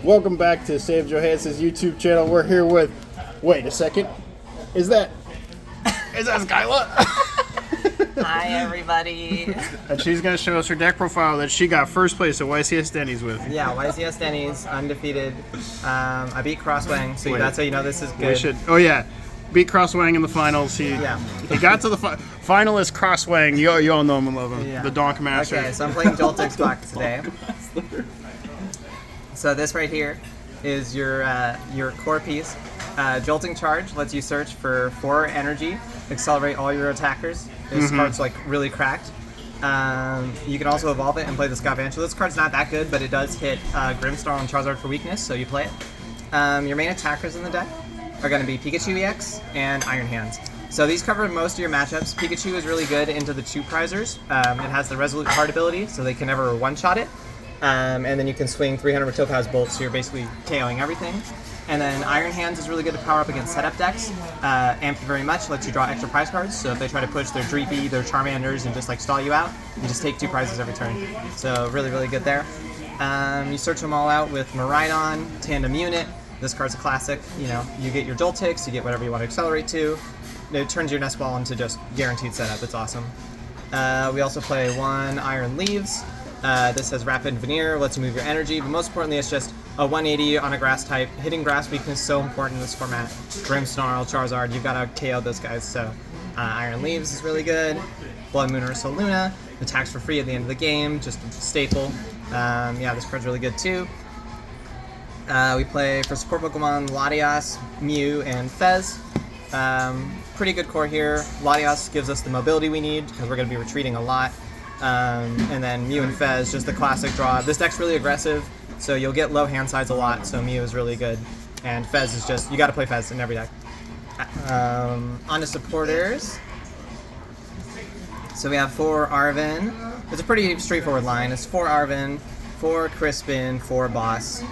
Welcome back to Save Johansson's YouTube channel. We're here with, wait a second, is that Skyla? Hi everybody. And she's going to show us her deck profile that she got first place at YCS Denny's with. Yeah, YCS Denny's, undefeated. I beat Crosswang, so Wait. that's how you know this is good. Oh yeah, beat Crosswang in the finals. He got to the finalist Crosswang. You all know him and love him. Yeah. The Donk Master. Okay, so I'm playing JOLTIC box today. So this right here is your core piece. Jolting Charge lets you search for 4 energy, accelerate all your attackers. This card's like really cracked. You can also evolve it and play the Scavengula. This card's not that good, but it does hit Grimmsnarl and Charizard for weakness, so you play it. Your main attackers in the deck are going to be Pikachu EX and Iron Hands. So these cover most of your matchups. Pikachu is really good into the 2 prizers. It has the Resolute Heart ability, so they can never one-shot it. And then you can swing 300 with Topaz Bolt, so you're basically KOing everything. And then Iron Hands is really good to power up against setup decks. Amp very much, lets you draw extra prize cards, so if they try to push their Dreepy, their Charmanders, and just like stall you out, you just take 2 prizes every turn. So really, really good there. You search them all out with Miraidon, Tandem Unit. This card's a classic. You know, you get your Joltics, you get whatever you want to accelerate to. It turns your Nest Ball into just guaranteed setup. It's awesome. We also play 1 Iron Leaves. This has Rapid Veneer, lets you move your energy, but most importantly it's just a 180 on a grass type. Hitting grass weakness is so important in this format. Grimmsnarl, Charizard, you've got to KO those guys, so Iron Leaves is really good. Blood Moon or Soluna, attacks for free at the end of the game, just a staple. Yeah, this card's really good too. We play for support Pokemon Latias, Mew, and Fez. Pretty good core here. Latias gives us the mobility we need because we're going to be retreating a lot. And then Mew and Fez, just the classic draw. This deck's really aggressive, so you'll get low hand size a lot, so Mew is really good. And Fez is just, you gotta play Fez in every deck. On to supporters. So we have 4 Arven. It's a pretty straightforward line. It's 4 Arven, 4 Crispin, 4 Boss.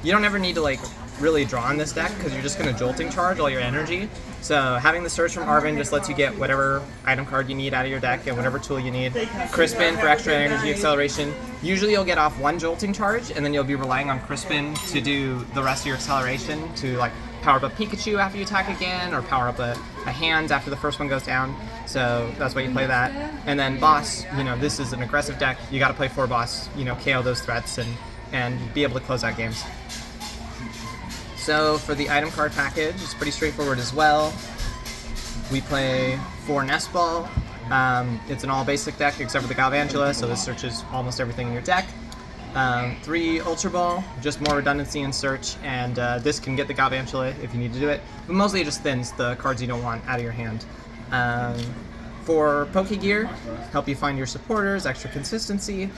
You don't ever need to like really draw on this deck because you're just going to Jolting Charge all your energy. So having the search from Arven just lets you get whatever item card you need out of your deck and whatever tool you need. Crispin for extra energy acceleration. Usually you'll get off 1 Jolting Charge and then you'll be relying on Crispin to do the rest of your acceleration to like power up a Pikachu after you attack again or power up a Hands after the first one goes down. So that's why you play that. And then Boss, you know, this is an aggressive deck. You got to play 4 Boss, you know, KO those threats and be able to close out games. So for the item card package, it's pretty straightforward as well. We play 4 Nest Ball. It's an all basic deck except for the Galvantula, so this searches almost everything in your deck. 3 Ultra Ball, just more redundancy in search, and this can get the Galvantula if you need to do it, but mostly it just thins the cards you don't want out of your hand. 4 Pokegear, help you find your supporters, extra consistency.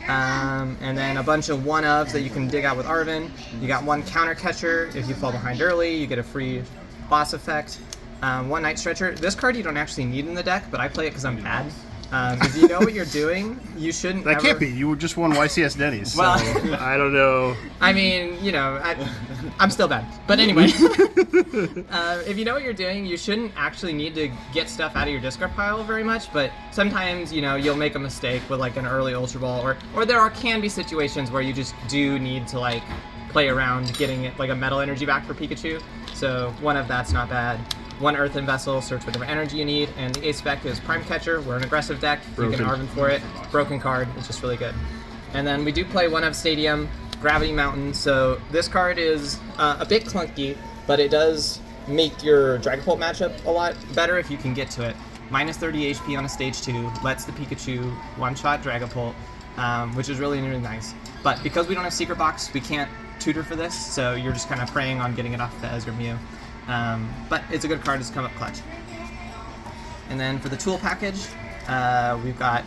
And then a bunch of 1-ofs that you can dig out with Arven. You got 1 Counter Catcher. If you fall behind early, you get a free boss effect. 1 Night Stretcher. This card you don't actually need in the deck, but I play it because I'm bad. If you know what you're doing, you shouldn't That can't be. You just won YCS Denny's, so Well, I don't know. I mean, you know, I'm still bad. But anyway, if you know what you're doing, you shouldn't actually need to get stuff out of your discard pile very much, but sometimes, you know, you'll make a mistake with like an early Ultra Ball, or there can be situations where you just do need to like play around getting it, like a Metal Energy back for Pikachu, so 1 of that's not bad. 1 Earthen Vessel, search whatever energy you need, and the ace spec is Prime Catcher. We're an aggressive deck. Broken. You can Arven for it. Broken card. It's just really good. And then we do play 1 of Stadium, Gravity Mountain. So this card is a bit clunky, but it does make your Dragapult matchup a lot better if you can get to it. Minus 30 HP on a stage 2 lets the Pikachu one-shot Dragapult, which is really, really nice. But because we don't have Secret Box, we can't tutor for this, so you're just kind of preying on getting it off Fez or Mew. But it's a good card to come up clutch. And then for the tool package, we've got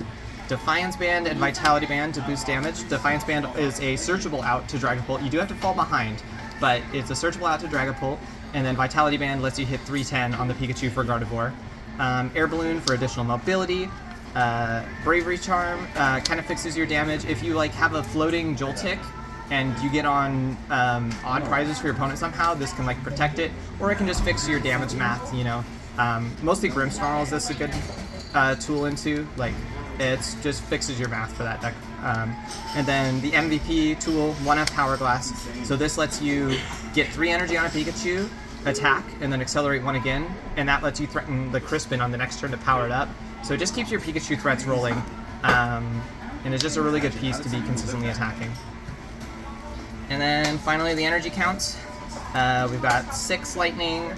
Defiance Band and Vitality Band to boost damage. Defiance Band is a searchable out to Dragapult. You do have to fall behind, but it's a searchable out to Dragapult. And then Vitality Band lets you hit 310 on the Pikachu for Gardevoir. Air Balloon for additional mobility. Bravery Charm kind of fixes your damage. If you like have a floating Joltic and you get on odd prizes for your opponent somehow, this can like protect it, or it can just fix your damage math, you know. Mostly Grimmsnarl is this a good tool into, like, it just fixes your math for that deck And then the MVP tool, 1F Power Glass. So this lets you get 3 energy on a Pikachu, attack, and then accelerate 1 again, and that lets you threaten the Crispin on the next turn to power it up. So it just keeps your Pikachu threats rolling, and it's just a really good piece to be consistently attacking. And then finally the energy counts. We've got 6 lightning,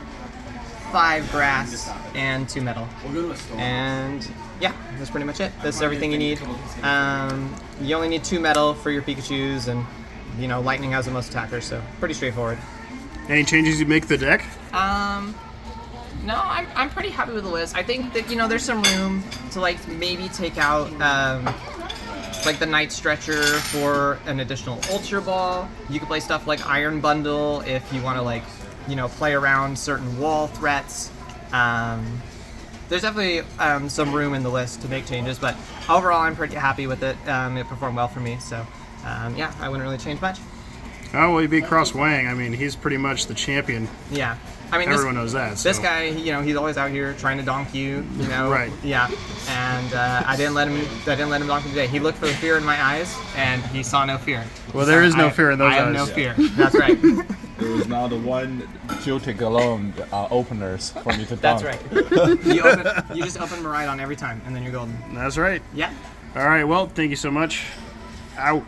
5 grass, and 2 metal. And yeah, that's pretty much it. That's everything you need. You only need 2 metal for your Pikachus, and you know, lightning has the most attackers, so pretty straightforward. Any changes you make to the deck? No, I'm pretty happy with the list. I think that, you know, there's some room to like maybe take out like the Night Stretcher for an additional Ultra Ball. You could play stuff like Iron Bundle if you want to, like, you know, play around certain wall threats. There's definitely some room in the list to make changes, but overall I'm pretty happy with it. It performed well for me, so yeah, I wouldn't really change much. Oh, well, you beat Cross Wang. I mean, he's pretty much the champion. Yeah. I mean, everyone knows that. So. This guy, you know, he's always out here trying to donk you, you know. Right. Yeah. And I didn't let him donk me today. He looked for the fear in my eyes, and he saw no fear. Well, there is no fear in those eyes. I have no fear. That's right. There was not the one JOLTIC alone openers for me to That's dunk. right. You just open Maridon every time, and then you're golden. That's right. Yeah. All right, well, thank you so much. Out.